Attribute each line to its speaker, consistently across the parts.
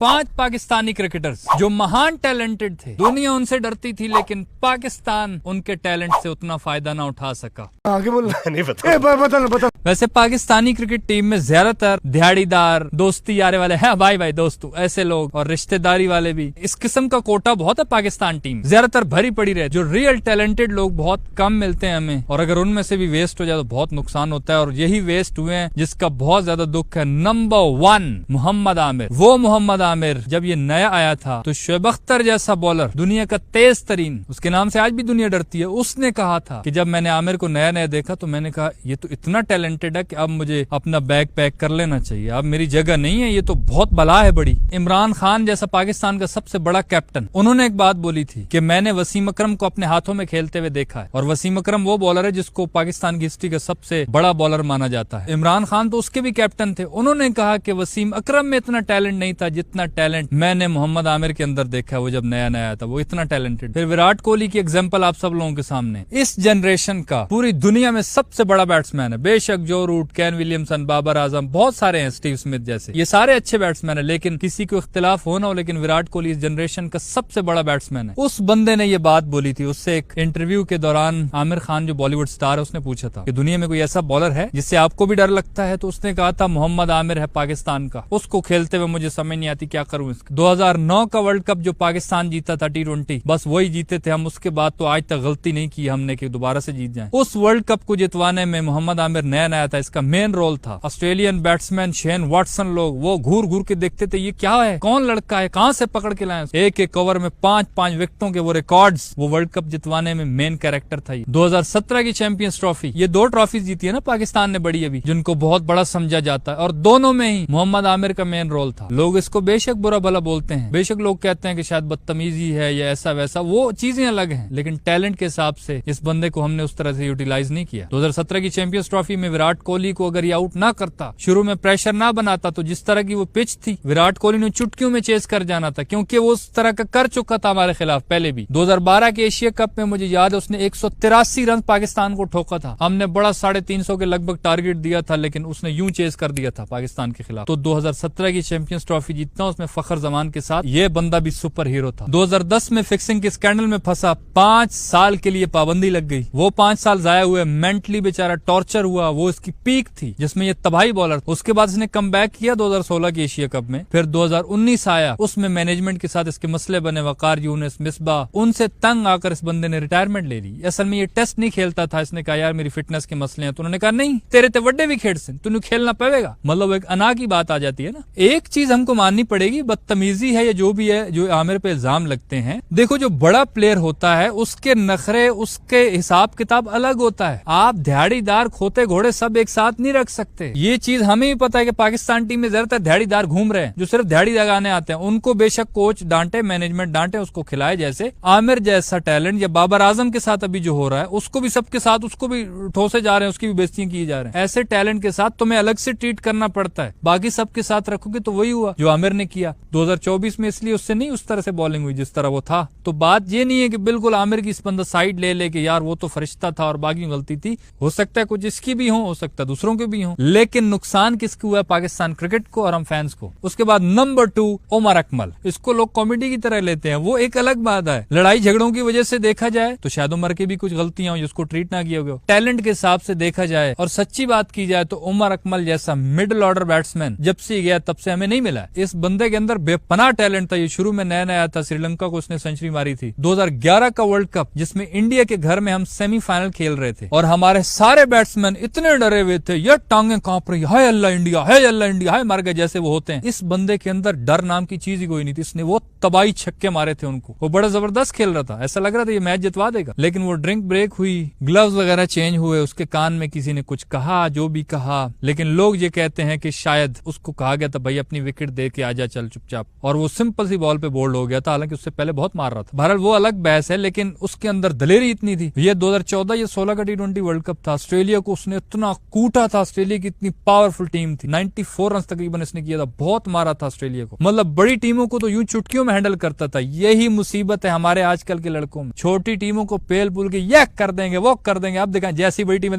Speaker 1: 5 Pakistani cricketers जो महान talented थे, दुनिया उनसे डरती थी, लेकिन पाकिस्तान उनके टैलेंट से उतना फायदा ना उठा सका।
Speaker 2: आगे बोल।
Speaker 3: नहीं बता।
Speaker 1: वैसे पाकिस्तानी क्रिकेट टीम में ज्यादातर दिहाड़ीदार, दोस्ती यारे वाले हैं, भाई भाई दोस्तों ऐसे लोग, और रिश्तेदारी वाले भी। इस किस्म का कोटा बहुत है पाकिस्तान टीम, ज्यादातर भरी पड़ी रहे। जो रियल टैलेंटेड लोग बहुत कम मिलते हैं हमें, और अगर उनमें से भी वेस्ट हो जाए तो बहुत नुकसान होता है। और यही वेस्ट हुए हैं जिसका बहुत ज्यादा दुख है। नंबर 1 मोहम्मद आमिर। वो मोहम्मद आमिर जब ये नया आया था तो शोएब अख्तर जैसा बॉलर, दुनिया का तेज तरीन, उसके नाम से आज भी दुनिया डरती है, उसने कहा था कि जब मैंने आमिर को नया नया देखा तो मैंने कहा ये तो इतना टैलेंटेड है कि अब मुझे अपना बैग पैक कर लेना चाहिए, अब मेरी जगह नहीं है, ये तो बहुत बला है बड़ी। इमरान खान जैसा पाकिस्तान का सबसे बड़ा कैप्टन, उन्होंने एक बात बोली थी कि मैंने वसीम अकरम को अपने हाथों में खेलते हुए देखा है, और वसीम अकरम वो बॉलर है जिसको पाकिस्तान की हिस्ट्री का सबसे बड़ा बॉलर माना जाता है। इमरान खान तो उसके भी कैप्टन थे, उन्होंने कहा कि वसीम अकरम में इतना टैलेंट नहीं था जितना टैलेंट मैंने मोहम्मद आमिर के अंदर देखा है। वो जब नया नया था वो इतना टैलेंटेड। फिर विराट कोहली की एग्जांपल आप सब लोगों के सामने, इस जनरेशन का पूरी दुनिया में सबसे बड़ा बैट्समैन है। बेशक जो root, Kane Williamson, Babar Azam, बहुत सारे हैं, स्टीव स्मिथ जैसे, ये सारे अच्छे बैट्समैन है, लेकिन किसी को इख्तिलाफ हो ना हो, लेकिन विराट कोहली इस जनरेशन का सबसे बड़ा बैट्समैन है। उस बंदे ने ये बात बोली थी। उससे एक इंटरव्यू के दौरान आमिर खान जो बॉलीवुड स्टार है उसने पूछा था कि दुनिया में कोई ऐसा बॉलर है जिससे आपको भी डर लगता है, तो उसने कहा था मोहम्मद आमिर है पाकिस्तान का, उसको खेलते हुए मुझे समझ नहीं आती क्या करूं इसका। 2009 का वर्ल्ड कप जो पाकिस्तान जीता था T20, बस वही जीते थे हम, उसके बाद तो आज तक गलती नहीं की हमने कि दोबारा से जीत जाएं। उस वर्ल्ड कप को जितवाने में मोहम्मद आमिर नया नया था, इसका मेन रोल था। ऑस्ट्रेलियन बैट्समैन शेन वॉटसन लोग वो घूर घूर के देखते थे ये क्या है, कौन लड़का है, कहां से पकड़ के लाए। एक एक ओवर में 5-5 विकेटों के वो रिकॉर्ड्स, वो वर्ल्ड कप जितवाने में मेन कैरेक्टर था। 2017 की चैंपियंस ट्रॉफी, ये 2 ट्रॉफी जीती है ना पाकिस्तान ने बड़ी अभी, जिनको बहुत बड़ा समझा जाता है, और दोनों में ही मोहम्मद आमिर का मेन रोल था। लोग इसको बेशक बुरा भला बोलते हैं, बेशक लोग कहते हैं कि शायद बदतमीजी है या ऐसा वैसा, वो चीजें अलग हैं, लेकिन टैलेंट के हिसाब से इस बंदे को हमने उस तरह से यूटिलाइज नहीं किया। 2017 की चैंपियंस ट्रॉफी में विराट कोहली को अगर ये आउट ना करता, शुरू में प्रेशर ना बनाता, तो जिस तरह की वो पिच थी, विराट कोहली ने चुटकियों में चेस कर जाना था, क्योंकि वो उस तरह का कर चुका था हमारे खिलाफ पहले भी। 2012 के एशिया कप में मुझे याद है उसने 183 रन पाकिस्तान को ठोका था। हमने बड़ा 350 के लगभग टारगेट दिया था, लेकिन उसने यूं चेस कर दिया था पाकिस्तान के खिलाफ। तो 2017 की चैंपियंस ट्रॉफी जीतना, उसमें फखर जमान के साथ ये बंदा भी सुपर हीरो था। 2010 में फिक्सिंग के स्कैंडल में फंसा, 5 साल के लिए पाबंदी लग गई, वो 5 साल जाया हुए, मेंटली बेचारा टॉर्चर हुआ, वो इसकी पीक थी जिसमें ये तबाही बॉलर। उसके बाद इसने कम बैक किया 2016 के एशिया कप में, फिर 2019 आया, उसमें मैनेजमेंट के साथ इसके मसले बने, वकार यूनिस, मिसबा, उनसे तंग आकर इस बंदे ने रिटायरमेंट ले ली। असल में ये टेस्ट नहीं खेलता था, इसने कहा यार मेरी फिटनेस के मसले हैं, तो उन्होंने कहा नहीं तेरे ते वड्डे विकेट से तूने खेलना पड़ेगा। मतलब एक अना की बात आ जाती है ना। एक चीज हमको माननी पड़ेगी, बदतमीजी है या जो भी है जो आमिर पे इल्जाम लगते हैं, देखो जो बड़ा प्लेयर होता है उसके नखरे, उसके हिसाब किताब अलग होता है। आप दिहाड़ीदार, खोते घोड़े सब एक साथ नहीं रख सकते। ये चीज हमें भी पता है कि पाकिस्तान टीम में ज्यादातर दिहाड़ीदार घूम रहे हैं, जो सिर्फ दिहाड़ी लगाने आते हैं। उनको बेशक कोच डांटे, मैनेजमेंट डांटे, उसको खिलाए। जैसे आमिर जैसा टैलेंट, या बाबर आजम के साथ अभी जो हो रहा है, उसको भी सबके साथ, उसको भी ठोसे जा रहे हैं, उसकी भी बेइज्जतियां की जा रहे हैं। ऐसे टैलेंट के साथ तुम्हें अलग से ट्रीट करना पड़ता है, बाकी सबके साथ रखोगे तो वही हुआ जो आमिर ने किया 2024 में। इसलिए उससे नहीं उस तरह से बॉलिंग हुई जिस तरह वो था। तो बात ये नहीं है कि बिल्कुल आमिर की इस बंदा साइड ले कि यार वो तो फरिश्ता था और बाकी गलती थी। हो सकता है कुछ इसकी भी हो सकता है दूसरों के भी हो, लेकिन नुकसान किसको हुआ? पाकिस्तान क्रिकेट को और हम फैंस को। उसके बाद नंबर 2 उमर अकमल। इसको लोग कॉमेडी की तरह लेते हैं, वो एक अलग बात है। लड़ाई झगड़ों की वजह से देखा जाए तो शायद उमर के भी कुछ गलतियां हो जिसको ट्रीट ना किया गया। टैलेंट के हिसाब से देखा जाए और सच्ची बात की जाए तो उमर अकमल जैसा मिडिल ऑर्डर बैट्समैन जब से गया तब से हमें नहीं मिला। इस बंदे के अंदर बेपनाह टैलेंट था। ये शुरू में नया नया था, श्रीलंका को उसने सेंचुरी मारी थी। 2011 का वर्ल्ड कप जिसमें इंडिया के घर में हम सेमीफाइनल खेल रहे थे और हमारे सारे बैट्समैन इतने डरे हुए थे, ये टांगे कांप रही, हाय अल्लाह इंडिया, हाय अल्लाह इंडिया, हाय मर गए जैसे वो होते हैं। इस बंदे के अंदर डर नाम की चीज ही कोई नहीं थी। इसने वो तबाही छक्के मारे थे उनको, वो बड़ा जबरदस्त खेल रहा था, ऐसा लग रहा था ये मैच जितवा देगा। लेकिन वो ड्रिंक ब्रेक हुई, ग्लव्स वगैरह चेंज हुए, उसके कान में किसी ने कुछ कहा, जो भी कहा, लेकिन लोग ये कहते हैं कि शायद उसको कहा गया था भाई अपनी विकेट दे के आजा चल चुपचाप, और वो सिंपल सी बॉल पे बोल्ड हो गया था, हालांकि उससे पहले बहुत मार रहा था। बहरहाल वो अलग बहस है, लेकिन उसके अंदर दलेरी इतनी थी। ये 2014 या 16 का T20 वर्ल्ड कप था, ऑस्ट्रेलिया को उसने इतना कूटा था। ऑस्ट्रेलिया की इतनी पावरफुल टीम थी, 94 रन तकरीबन इसने किया था, बहुत मारा था ऑस्ट्रेलिया को। मतलब बड़ी टीमों को तो यूं चुटकियों में हैंडल करता था। यही मुसीबत है हमारे आजकल के लड़कों में, छोटी टीमों को पेल पुल के ये कर देंगे वो कर देंगे, अब देखा जैसी बड़ी टीम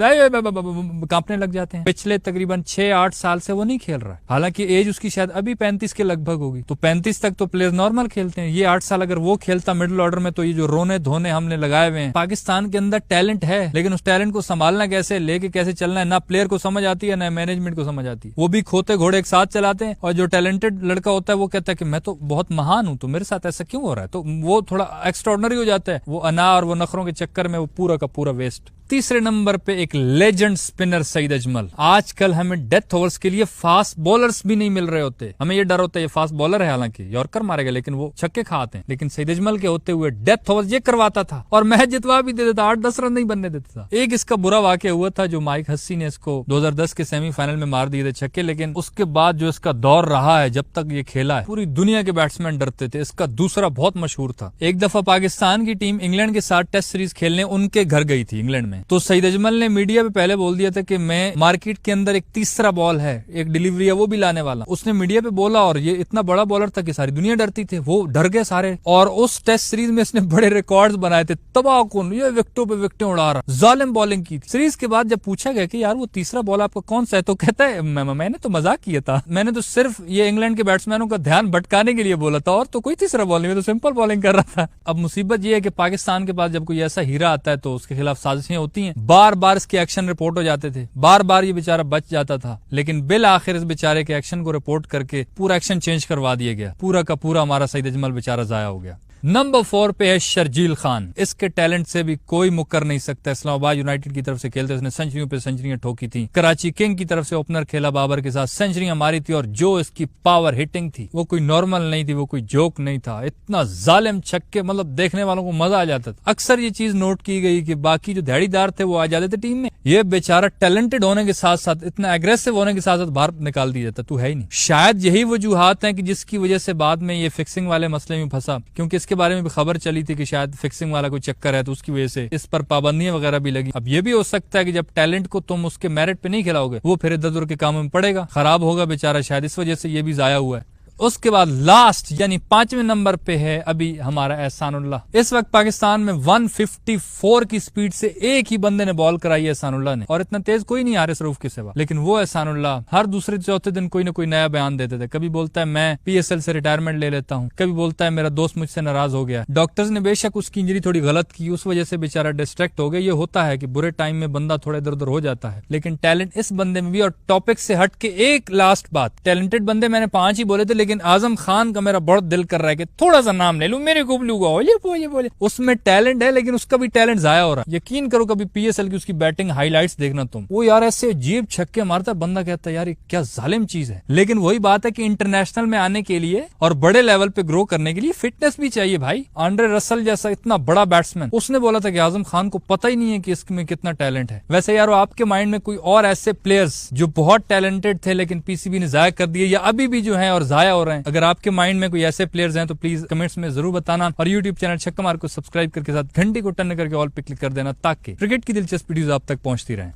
Speaker 1: कांपने लग जाते हैं। पिछले तकरीबन 6-8 साल से वो नहीं खेल रहा है, हालांकि एज उसकी शायद अभी 35 के लगभग होगी, तो 35 तक तो प्लेयर नॉर्मल खेलते हैं। ये 8 साल अगर वो खेलता मिडिल ऑर्डर में, तो ये जो रोने धोने हमने लगाए हुए हैं, पाकिस्तान के अंदर टैलेंट है, लेकिन उस टैलेंट को संभालना कैसे, लेके कैसे चलना है, ना प्लेयर को समझ आती है ना मैनेजमेंट को समझ आती है। वो भी खोते घोड़े एक साथ चलाते हैं, और जो टैलेंटेड लड़का होता है वो कहता है कि मैं तो बहुत महान हूं, तो मेरे साथ ऐसा क्यों हो रहा है, तो वो थोड़ा एक्स्ट्राऑर्डिनरी हो जाता है। वो अना और वो नखरों के चक्कर में वो पूरा का पूरा वेस्ट। तीसरे नंबर पे एक लेजेंड स्पिनर सईद अजमल। आजकल हमें डेथ ओवर्स के लिए फास्ट बॉलर्स भी नहीं मिल रहे होते, हमें ये डर होता है ये फास्ट बॉलर है, हालांकि यॉर्कर मारेगा लेकिन वो छक्के खाते हैं, लेकिन सईद अजमल के होते हुए डेथ ओवर्स ये करवाता था और मैच जितवा भी देता था, 8-10 रन नहीं बनने देता था। एक इसका बुरा वाकया हुआ था, जो माइक हस्सी ने इसको 2010 के सेमीफाइनल में मार दिए थे छक्के, लेकिन उसके बाद जो इसका दौर रहा है, जब तक ये खेला है, पूरी दुनिया के बैट्समैन डरते थे। इसका दूसरा बहुत मशहूर था, एक दफा पाकिस्तान की टीम इंग्लैंड के साथ टेस्ट सीरीज खेलने उनके घर गई थी इंग्लैंड में, तो सईद अजमल ने मीडिया पे पहले बोल दिया था कि मैं मार्केट के अंदर एक तीसरा बॉल है, एक डिलीवरी है, वो भी लाने वाला। उसने मीडिया पे बोला और ये इतना बड़ा बॉलर था कि सारी दुनिया डरती थी, वो डर गए सारे। और उस टेस्ट सीरीज में इसने बड़े रिकॉर्ड्स बनाए थे, तबाहकुन, ये विकेटों पे विकेटें उड़ा रहा, जालिम बॉलिंग की। सीरीज के बाद जब पूछा गया कि यार वो तीसरा बॉल आपका कौन सा है, तो कहता है मैंने तो मजाक किया था, मैंने तो सिर्फ ये इंग्लैंड के बैट्समैनों का ध्यान भटकाने के लिए बोला था, और तो कोई तीसरा बॉल नहीं, मैं तो सिंपल बॉलिंग कर रहा था। अब मुसीबत ये है कि पाकिस्तान के पास जब कोई ऐसा हीरा आता है तो उसके खिलाफ साजिशें होती हैं, बार बार इसके एक्शन रिपोर्ट हो जाते थे, बार बार ये बेचारा बच जाता था, लेकिन बिल आखिर इस बेचारे के एक्शन को रिपोर्ट करके पूरा एक्शन चेंज करवा दिया गया, पूरा का पूरा हमारा सईद अजमल बेचारा जाया हो गया। नंबर 4 पे है शर्जील खान। इसके टैलेंट से भी कोई मुकर नहीं सकता। इस्लामाबाद यूनाइटेड की तरफ से खेलते उसने सेंचुरियों पे सेंचुरियां ठोकी थी, कराची किंग की तरफ से ओपनर खेला बाबर के साथ, सेंचुरियां मारी थी, और जो इसकी पावर हिटिंग थी वो कोई नॉर्मल नहीं थी, वो कोई जोक नहीं था। इतना जालिम छक्के, मतलब देखने वालों को मजा आ जाता था। अक्सर ये चीज नोट की गई कि बाकी जो दिहाड़ीदार थे वो आ जाते थे टीम में, ये बेचारा टैलेंटेड होने के साथ साथ इतना एग्रेसिव होने के साथ साथ बाहर निकाल दिया जाता, तू है ही नहीं। शायद यही वजूहात है कि जिसकी वजह से बाद में ये फिक्सिंग वाले मसले में फंसा, क्योंकि इसके बारे में भी खबर चली थी कि शायद फिक्सिंग वाला कोई चक्कर है, तो उसकी वजह से इस पर पाबंदियां वगैरह भी लगी। अब ये भी हो सकता है कि जब टैलेंट को तुम उसके मेरिट पे नहीं खिलाओगे, वो फिर इधर उधर के कामों में पड़ेगा, खराब होगा बेचारा, शायद इस वजह से ये भी जाया हुआ है। उसके बाद लास्ट यानी 5वें नंबर पे है अभी हमारा एहसानुल्लाह। इस वक्त पाकिस्तान में 154 की स्पीड से एक ही बंदे ने बॉल कराई है एहसानुल्लाह ने, और इतना तेज कोई नहीं हारिस रऊफ के सिवा, लेकिन वो एहसानुल्लाह हर दूसरे चौथे दिन कोई ना कोई नया बयान देते थे। कभी बोलता है मैं PSL से रिटायरमेंट ले लेता हूँ, कभी बोलता है मेरा दोस्त मुझसे नाराज हो गया, डॉक्टर्स ने बेशक उसकी इंजरी थोड़ी गलत की, उस वजह से बेचारा डिस्ट्रैक्ट हो गया। ये होता है कि बुरे टाइम में बंदा थोड़ा इधर उधर हो जाता है, लेकिन टैलेंट इस बंदे में भी। और टॉपिक से हट के एक लास्ट बात, टैलेंटेड बंदे मैंने 5 ही बोले थे, लेकिन आजम खान का मेरा बहुत दिल कर रहा है कि थोड़ा सा नाम ले लूं, मेरे को ये बोले उसमें टैलेंट है, लेकिन उसका भी टैलेंट जाया हो रहा है। यकीन करो कभी PSL की उसकी बैटिंग हाइलाइट्स देखना तुम, वो यार ऐसे अजीब छक्के मारता, बंदा कहता है यार ये क्या जालिम चीज है। लेकिन वही बात है कि इंटरनेशनल में आने के लिए और बड़े लेवल पे ग्रो करने के लिए फिटनेस भी चाहिए भाई। आंड्रे रसल जैसा इतना बड़ा बैट्समैन, उसने बोला था कि आजम खान को पता ही नहीं है कि इसमें कितना टैलेंट है। वैसे यार आपके माइंड में कोई और ऐसे प्लेयर्स जो बहुत टैलेंटेड थे लेकिन PCB ने जाया कर दिए, या अभी भी जो है और जाया हो रहे हैं, अगर आपके माइंड में कोई ऐसे प्लेयर्स हैं तो प्लीज कमेंट्स में जरूर बताना, और YouTube चैनल छक्का मार को सब्सक्राइब करके साथ घंटी को टन करके ऑल पे क्लिक कर देना, ताकि क्रिकेट की दिलचस्प वीडियोस आप तक पहुंचती रहें।